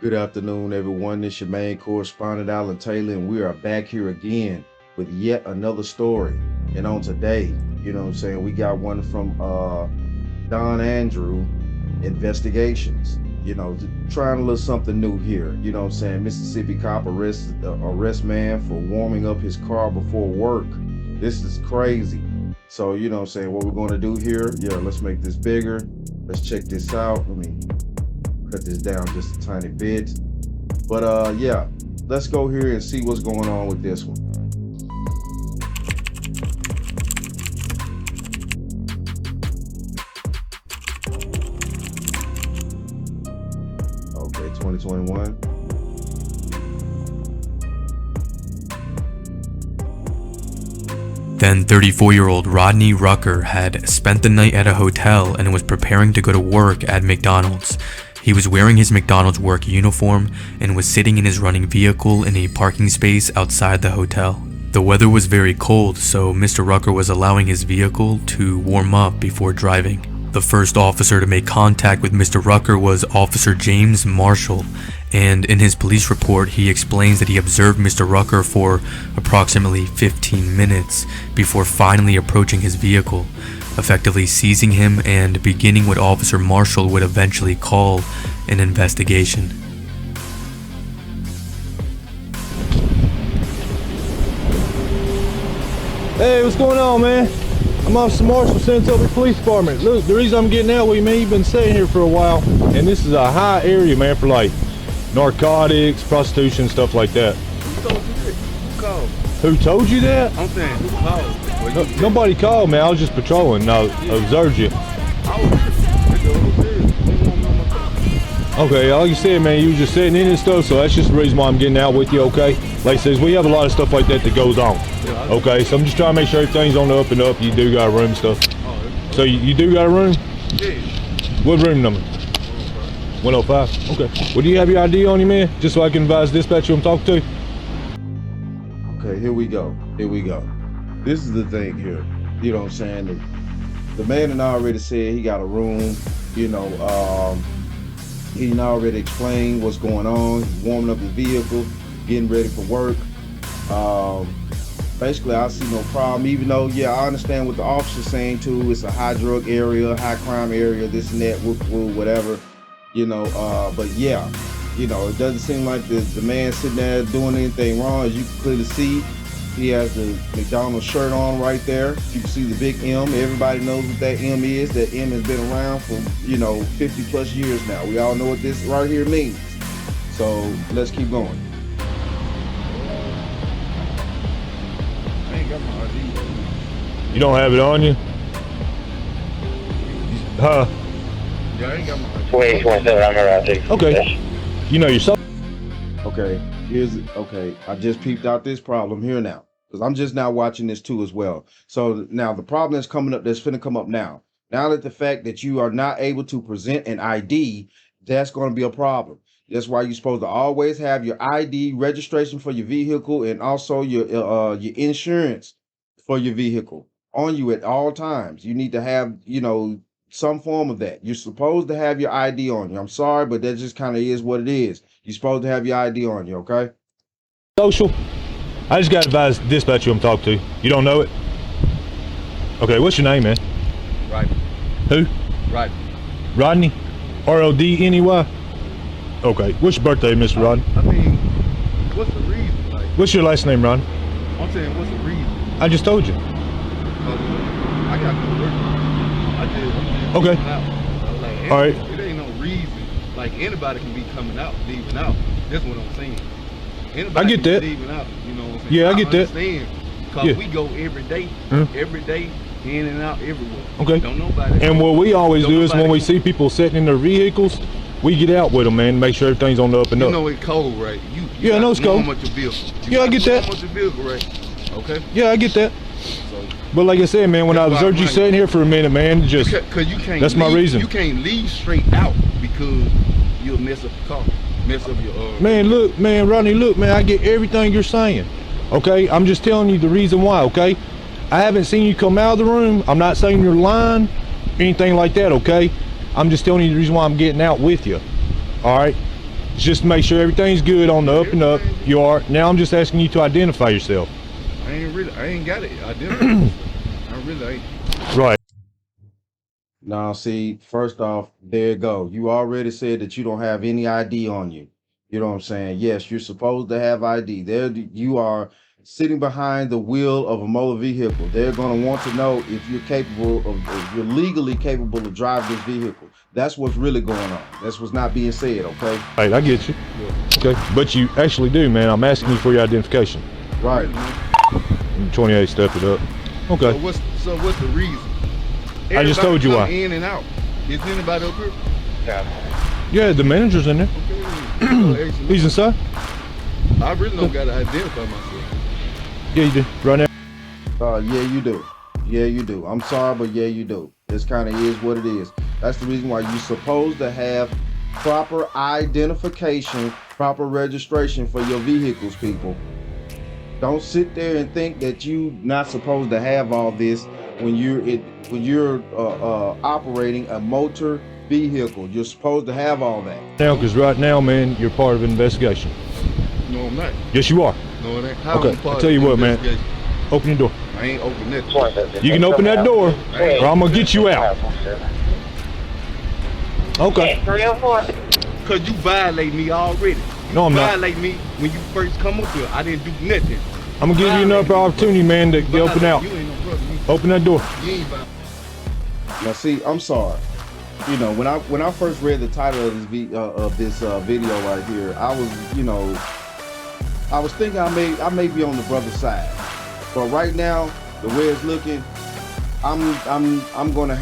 Good afternoon, everyone. It's your main correspondent, Alan Taylor, and we are back here again with yet another story. And on today, you know what I'm saying, we got one from Don Andrew Investigations. Trying a little something new here. You know what I'm saying? Mississippi cop arrest man for warming up his car before work. This is crazy. So, you know what I'm saying, what we're going to do here, let's make this bigger. Let's check this out. Let me cut this down just a tiny bit. But let's go here and see what's going on with this one. Okay, 2021. Then 34-year-old Rodney Rucker had spent the night at a hotel and was preparing to go to work at McDonald's. He was wearing his McDonald's work uniform and was sitting in his running vehicle in a parking space outside the hotel. The weather was very cold, so Mr. Rucker was allowing his vehicle to warm up before driving. The first officer to make contact with Mr. Rucker was Officer James Marshall, and in his police report he explains that he observed Mr. Rucker for approximately 15 minutes before finally approaching his vehicle, effectively seizing him and beginning what Officer Marshall would eventually call an investigation. Hey, what's going on, man? I'm Officer Marshall, Saratoga Police Department. Look, the reason I'm getting out with you, man, you've been sitting here for a while, and this is a high area, man, for like narcotics, prostitution, stuff like that. Who told you that? Who called? Who told you that? I'm saying, who called? Nobody called, man. I was just patrolling. No, observed you. Okay, like you said, man, you was just sitting in and stuff, so that's just the reason why I'm getting out with you, okay? Like I says, we have a lot of stuff like that goes on. Okay, so I'm just trying to make sure everything's on the up and up. You do got a room and stuff. So you do got a room? Yeah. What room number? 105. Okay. Well, do you have your ID on you, man? Just so I can advise dispatch who I'm talking to? Okay, here we go. This is the thing here. You know what I'm saying? The man had already said he got a room. He done already explained what's going on. He's warming up his vehicle, getting ready for work. Basically, I see no problem, even though, I understand what the officer's saying too. It's a high drug area, high crime area, this and that, whatever, but it doesn't seem like the man sitting there doing anything wrong. As you can clearly see, he has the McDonald's shirt on right there. You can see the big M. Everybody knows what that M is. That M has been around for, 50 plus years now. We all know what this right here means. So let's keep going. You don't have it on you? Huh? Yeah, I ain't got my ID. 2827, I'm around. Okay. You know yourself. Okay, I just peeped out this problem here now, because I'm just now watching this too as well. So now the problem that's coming up, that's finna come up now. Now that the fact that you are not able to present an ID, that's going to be a problem. That's why you're supposed to always have your ID, registration for your vehicle, and also your insurance for your vehicle on you at all times. You need to have, some form of that. You're supposed to have your ID on you. I'm sorry, but that just kind of is what it is. You're supposed to have your ID on you, okay? Social. I just got advised dispatch who I'm talking to. You don't know it? Okay, what's your name, man? Rodney. Who? Rodney. Rodney? R-O-D-N-E-Y? Okay, what's your birthday, Mr. Rodney? I mean, what's the reason? Like, What's your last name, Rodney? I'm saying, what's the reason? I just told you. I got to work. I'm just Okay. leaving out. Like, All right. It ain't no reason. Like, anybody can be coming out, leaving out. That's what I'm saying. Anybody I get can that. Be leaving out, you know what I'm saying? Yeah, I get that. Understand, because Yeah. we go every day, in and out everywhere. Okay. Don't nobody. And what we always Don't do is when nobody- we see people sitting in their vehicles, we get out with them, man, make sure everything's on the up and You up. know it's cold, right? You Yeah, I know it's got to cold. How much your vehicle? Yeah, I get that. How much your vehicle, right? Okay. Yeah, I get that. So, But like I said, man, when I That's why observed you I'm sitting here for a minute, man, just because you can't. that's my leave, reason. You can't leave straight out because you'll mess up the car, mess up your. Man, look, man, Rodney, look, man, I get everything you're saying. Okay, I'm just telling you the reason why. Okay, I haven't seen you come out of the room. I'm not saying you're lying, anything like that. Okay, I'm just telling you the reason why I'm getting out with you. All right. Just to make sure everything's good on the up and up. You are. Now I'm just asking you to identify yourself. I ain't got it. I didn't. I really ain't. Right. Now, see, first off, there you go. You already said that you don't have any ID on you. You know what I'm saying? Yes, you're supposed to have ID. There, you are sitting behind the wheel of a motor vehicle. They're going to want to know if you're if you're legally capable of driving this vehicle. That's what's really going on. That's what's not being said, okay? Right, I get you. Okay, but you actually do, man. I'm asking you for your identification. Right. 28 stepped it up. Okay. So what's the reason? I just told you why. In and out. Is anybody up here? Yeah, the manager's in there. Okay. He's inside. I really don't gotta identify myself. Yeah, you do. Right now. Yeah, you do. Yeah, you do. I'm sorry, but yeah, you do. This kind of is what it is. That's the reason why you're supposed to have proper identification, proper registration for your vehicles, people. Don't sit there and think that you're not supposed to have all this when you're operating a motor vehicle. You're supposed to have all that. Now, because right now, man, you're part of an investigation. No, I'm not. Yes, you are. No, it ain't. How Okay, I'm part I'll tell you of what, man. investigation? Open your door. I ain't open that. You can open that door, or I'm gonna get you out. Okay. 304. Cause you violate me already. No, I'm not. Violate me when you first come up here. I didn't do nothing. I'm gonna give you another opportunity, man, to get open out. You ain't no brother. Open that door. You ain't violate. Now, see, I'm sorry. You know, when I first read the title of this video right here, I was thinking I may be on the brother's side, but right now, the way it's looking, I'm gonna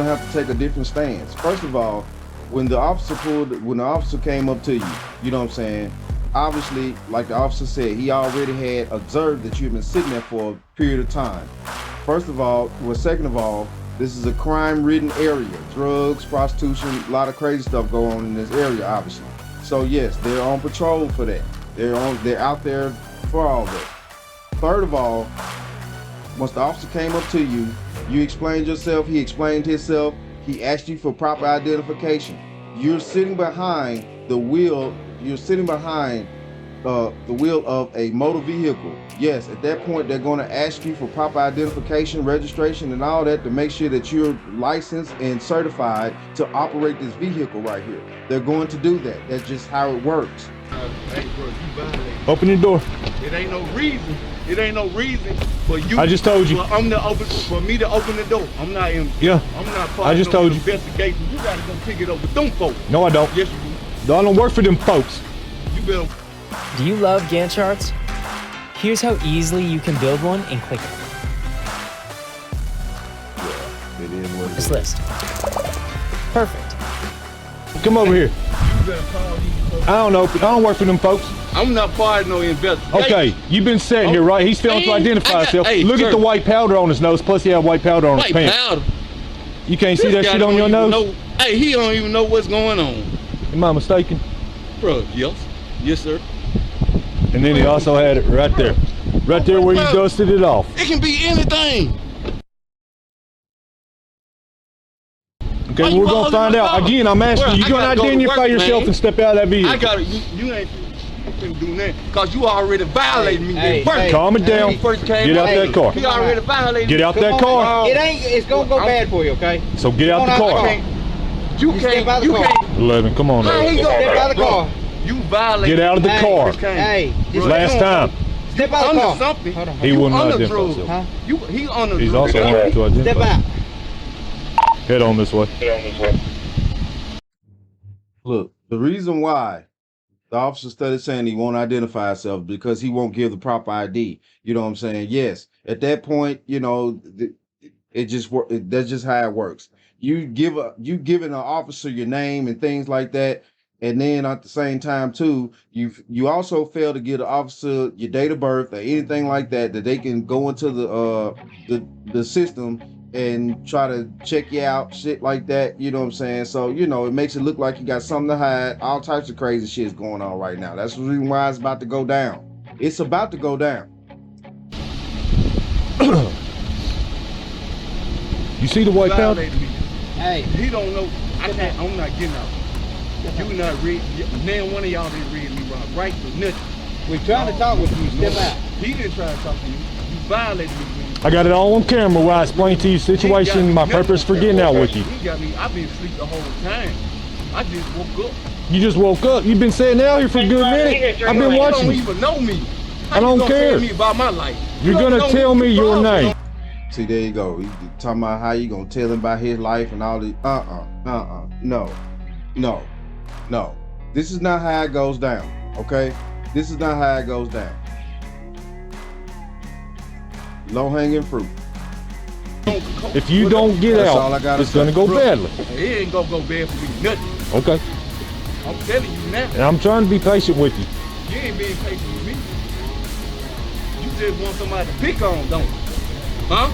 have to take a different stance. First of all, when the officer came up to you, you know what I'm saying? Obviously, like the officer said, he already had observed that you've been sitting there for a period of time. Second of all, this is a crime-ridden area. Drugs, prostitution, a lot of crazy stuff go on in this area, obviously. So yes, they're on patrol for that. They're out there for all that. Third of all, once the officer came up to you, you explained yourself, he explained himself, he asked you for proper identification. You're sitting behind the wheel, the wheel of a motor vehicle. Yes, at that point, they're going to ask you for proper identification, registration, and all that to make sure that you're licensed and certified to operate this vehicle right here. They're going to do that. That's just how it works. Hey, bro, you violate. Open your door. It ain't no reason. It ain't no reason for you. I just told you. For me to open the door. I'm not in. Yeah. I'm not part I of just no told you. investigation. You gotta go pick it up with them folks. No, I don't. Yes, you do. No, I don't work for them folks. You better. Do you love Gantt charts? Here's how easily you can build one in Clicker. Yeah, it is what it This is. list. Perfect. Come over here. You better call these folks. I don't work for them folks. I'm not part of no investigation. Okay, you've been sitting here, right? He's failing to Hey, identify I got- himself. hey, Look sir. at the white powder on his nose, plus he had white powder on his White pants. powder. You can't see This that guy shit on don't your even nose? know- Hey, he don't even know what's going on. Am I mistaken? Bro, yes. Yes, sir. And then he also had it right there. Right there where you dusted it off. It can be anything. Okay, Why you we're gonna calling find my out. phone? Again, I'm asking Bro, you, I you're gonna gotta go to identify work, yourself man. and step out of that vehicle. I got it. You ain't finna do nothing. Cause you already violated me. Hey, first. hey, Calm it When down. he first came Get out up, that car. He already violated Get me. out that car. It ain't. It's gonna go bad for you, okay? So get out the Come on, car. I You You step out can't. the You car. can't. 11, come on How now. he gonna Step out of the bro, car. You violated. Get out of the Hey, car. Hey, just Last time, step out of the Under car. something. Hold on. he You wouldn't under identify drugs. himself. Huh? He on the He's also wanted to Step identify. out. Head on this way. Look, the reason why the officer started saying he won't identify himself because he won't give the proper ID. You know what I'm saying? Yes. At that point, you know, that's just how it works. You giving an officer your name and things like that, and then at the same time too, you also fail to give the officer your date of birth or anything like that they can go into the system and try to check you out, shit like that. You know what I'm saying? So, you know, it makes it look like you got something to hide. All types of crazy shit is going on right now. That's the reason why it's about to go down. It's about to go down. You see the white powder? Violated me. Hey, He don't know. I'm not getting out. You not read. Man, one of y'all didn't read me right for nothing. We're trying to talk with you. Step out. He didn't try to talk to you. You violated me. I got it all on camera where I explained to you the situation, my purpose for getting out with you. He got me. I've been asleep the whole time. I just woke up. You just woke up. You've been sitting out here for a good minute. I've been watching You you. don't even know me. How I don't you gonna care. Tell me about my life. You're You don't gonna know tell me your problem. name. See, there you go. You talking about how you gonna tell him about his life and all this. No. This is not how it goes down, okay? This is not how it goes down. Low-hanging fruit. If you don't get That's all I out, gotta it's gonna say. go Bro, badly. It ain't gonna go bad for me nothing. Okay. I'm telling you now. And I'm trying to be patient with you. You ain't being patient with me. You just want somebody to pick on, don't you? Huh?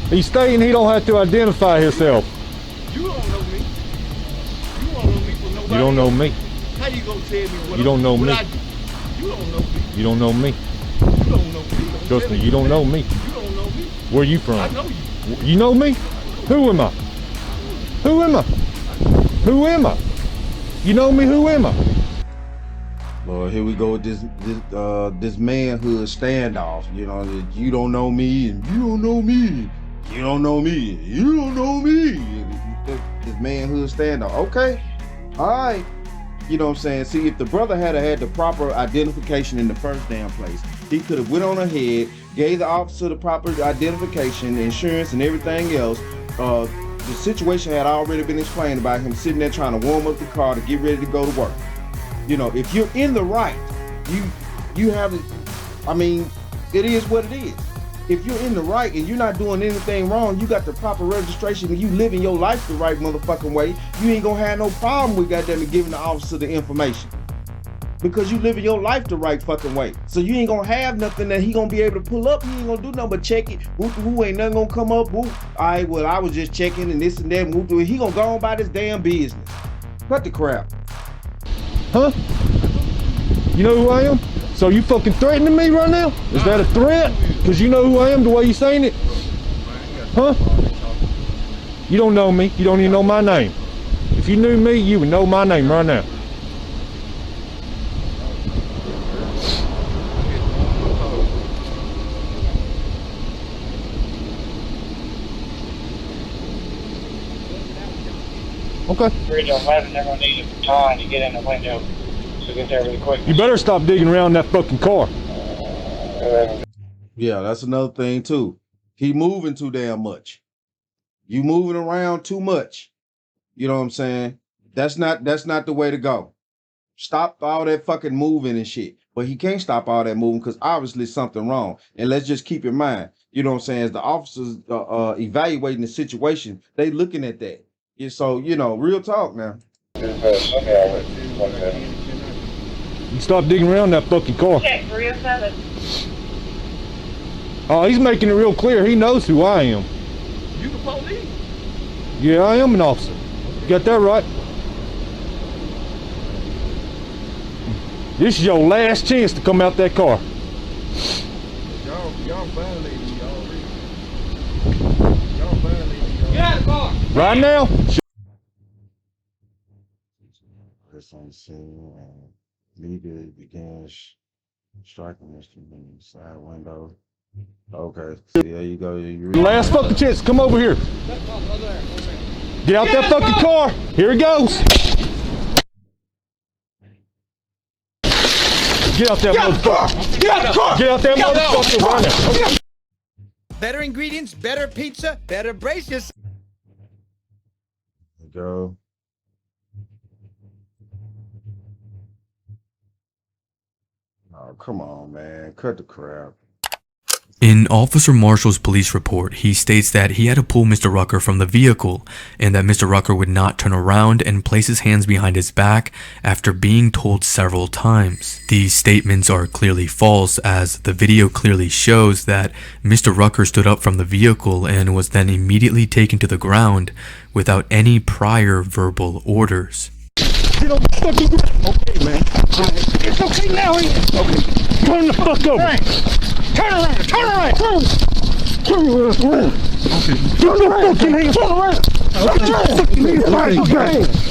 He's stating he don't have to identify himself. You don't know me. You don't know me for nobody. You don't know else. me. How you gonna tell me what You don't know what me. I do? You don't know me. You don't know me. You don't know me. I'm Trust me, telling you don't know me. You don't know me. Where you I from? know you. You know me? Who am I? Who am I? Who am I? You know me? Who am I? Lord, here we go with this manhood standoff. You know, that you don't know me and you don't know me. You don't know me. You don't know me. This manhood standoff. Okay. All right. You know what I'm saying? See, if the brother had the proper identification in the first damn place, he could have went on ahead, gave the officer the proper identification, the insurance and everything else. The situation had already been explained about him sitting there trying to warm up the car to get ready to go to work. You know, if you're in the right, you have it. I mean, it is what it is. If you're in the right and you're not doing anything wrong, you got the proper registration and you living your life the right motherfucking way, you ain't gonna have no problem with goddamn it giving the officer the information. Because you living your life the right fucking way. So you ain't gonna have nothing that he gonna be able to pull up. He ain't gonna do nothing but check it. Who ain't nothing gonna come up. All right, well, I was just checking and this and that. He gonna go on by this damn business. Cut the crap. Huh? You know who I am? So you fucking threatening me right now? Is that a threat? Because you know who I am the way you saying it? Huh? You don't know me. You don't even know my name. If you knew me, you would know my name right now. Okay. Bridge 11, they're going to need a baton to get in the window. So get there really quick. You better stop digging around that fucking car. Yeah, that's another thing too. He moving too damn much. You moving around too much. You know what I'm saying? That's not the way to go. Stop all that fucking moving and shit. But he can't stop all that moving because obviously something wrong. And let's just keep in mind, you know what I'm saying, as the officers evaluating the situation, they looking at that. Yeah, so, you know, real talk now. You stop digging around that fucking car. Check 307. Oh, he's making it real clear. He knows who I am. You the police. Yeah, I am an officer. Got that right. This is your last chance to come out that car. Y'all violated me already. Y'all violated me. Get out of the car. Right now? This on the scene and immediately begins striking Mr. Bean side window. Okay, see, there you go. Last fucking chance. Come over here. Get out that fucking car. Here it goes. Get out that motherfucker. Get out of the car. Get out that motherfucker right now. Better ingredients, better pizza, better braces. There you go. Oh, come on, man. Cut the crap. In Officer Marshall's police report, he states that he had to pull Mr. Rucker from the vehicle and that Mr. Rucker would not turn around and place his hands behind his back after being told several times. These statements are clearly false, as the video clearly shows that Mr. Rucker stood up from the vehicle and was then immediately taken to the ground without any prior verbal orders. Get on the fucking ground. Okay, man. It's okay now, ain't it? Okay. Turn the fuck over. Right. Turn around. Turn around. Turn around. Okay. Turn the fucking hand. Turn around.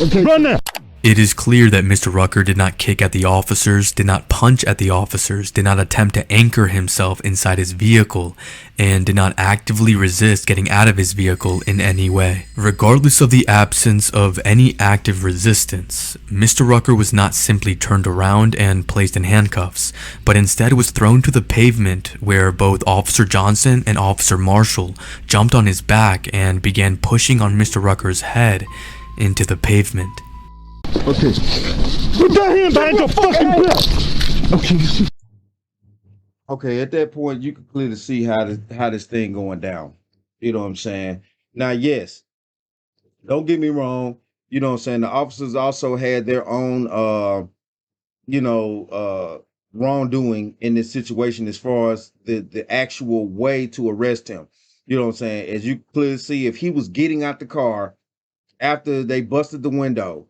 Okay. Run now. It is clear that Mr. Rucker did not kick at the officers, did not punch at the officers, did not attempt to anchor himself inside his vehicle, and did not actively resist getting out of his vehicle in any way. Regardless of the absence of any active resistance, Mr. Rucker was not simply turned around and placed in handcuffs, but instead was thrown to the pavement where both Officer Johnson and Officer Marshall jumped on his back and began pushing on Mr. Rucker's head into the pavement. Okay. Put that hand behind your fucking belt. Okay. Okay, at that point, you can clearly see how this thing going down. You know what I'm saying? Now, yes, don't get me wrong. You know what I'm saying? The officers also had their own, wrongdoing in this situation as far as the actual way to arrest him. You know what I'm saying? As you clearly see, if he was getting out the car after they busted the window,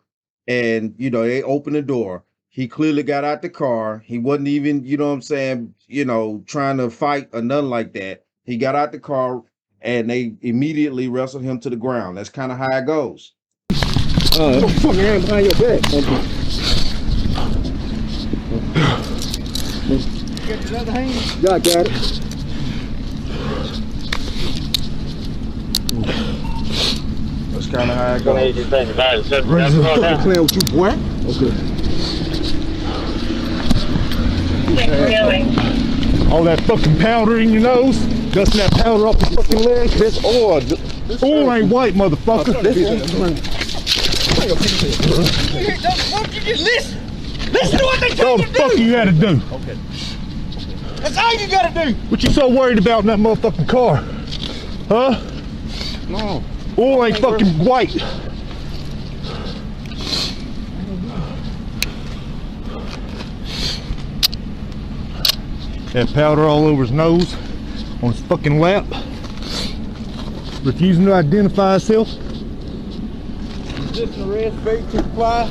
and, they opened the door. He clearly got out the car. He wasn't even, trying to fight or nothing like that. He got out the car and they immediately wrestled him to the ground. That's kind of how it goes. Put your fucking hand behind your back. Get his other hand. Yeah, I got it. That's kind of how it goes. Playing with you, boy. Okay. All that fucking powder in your nose, dusting that powder off your fucking leg. This oil. Oil ain't white, motherfucker. Don't you just listen? Listen to what they tell All you the to fuck do. you gotta do. Okay. That's all you gotta do. What you so worried about in that motherfucking car? Huh? No. Oil ain't fucking white. That powder all over his nose, on his fucking lap. Refusing to identify himself. Resisting arrest, failure to comply.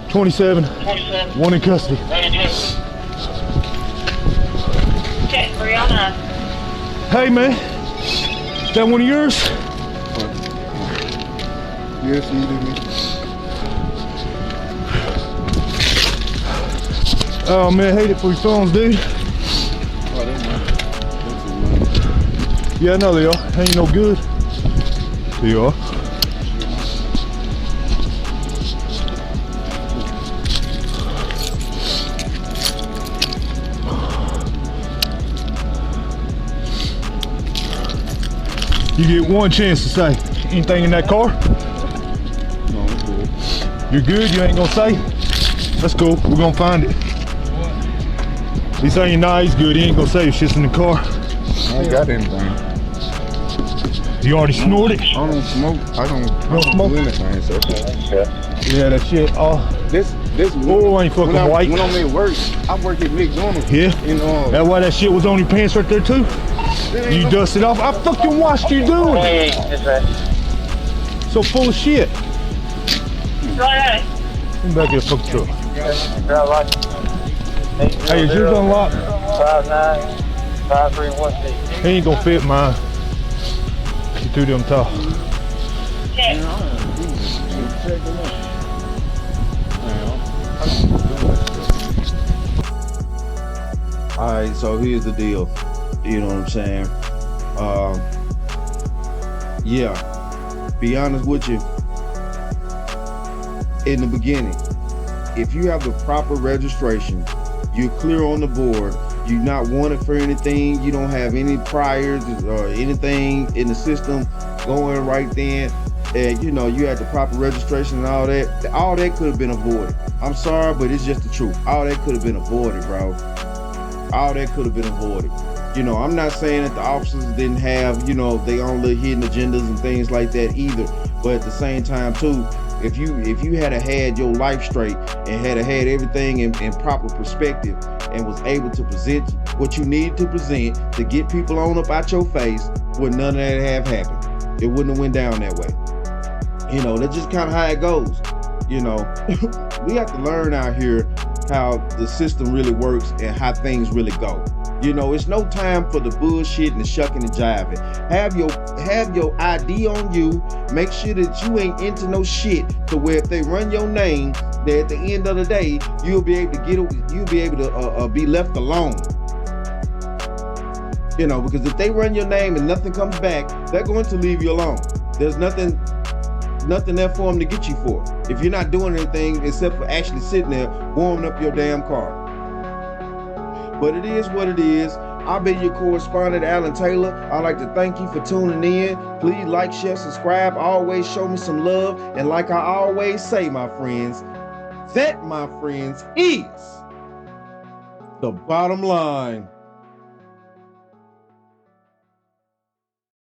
27, 27. one in custody. Check 309. Hey man, that one of yours? Yes, you do. Oh man, I hate it for your phones, dude. Oh, that's mine. Yeah, I know they are. Ain't no good. There you are. You get one chance to say anything in that car. No, I'm good. You're good. You ain't gonna say. That's cool. We're gonna find it. He's saying nah, he's good. He ain't gonna say if shit's in the car. I ain't got anything. You already snorted? I don't smoke. I don't smoke? do anything. So Yeah, that shit. Oh, this oil ain't fucking white. When I'm at work, I work at McDonald's. Yeah. You know. That's why that shit was on your pants right there too. You dusted off. I fucking watched you doing it. Hey, that's right. So full of shit. Right, Come back in the fucking truck. drive license. Hey, is yours unlocked? 595316. He ain't gonna fit mine. You too damn tall. Check. All right, so here's the deal. You know what I'm saying? Yeah, be honest with you. In the beginning, if you have the proper registration, you're clear on the board, you're not wanted for anything, you don't have any priors or anything in the system going right then, and you had the proper registration and all that could have been avoided. I'm sorry, but it's just the truth. All that could have been avoided, bro. All that could have been avoided. I'm not saying that the officers didn't have, their own little hidden agendas and things like that either. But at the same time too, if you had your life straight and had everything in proper perspective and was able to present what you needed to present to get people on up out your face, would none of that have happened. It wouldn't have went down that way. You know, that's just kind of how it goes. You know, we have to learn out here how the system really works and how things really go. You know, it's no time for the bullshit and the shucking and jiving. Have your ID on you. Make sure that you ain't into no shit to where if they run your name, that at the end of the day, you'll be able to be left alone. You know, because if they run your name and nothing comes back, they're going to leave you alone. There's nothing there for them to get you for if you're not doing anything except for actually sitting there warming up your damn car. But it is what it is. I've been your correspondent, Alan Taylor. I'd like to thank you for tuning in. Please like, share, subscribe. Always show me some love. And like I always say, my friends, that, my friends, is the bottom line.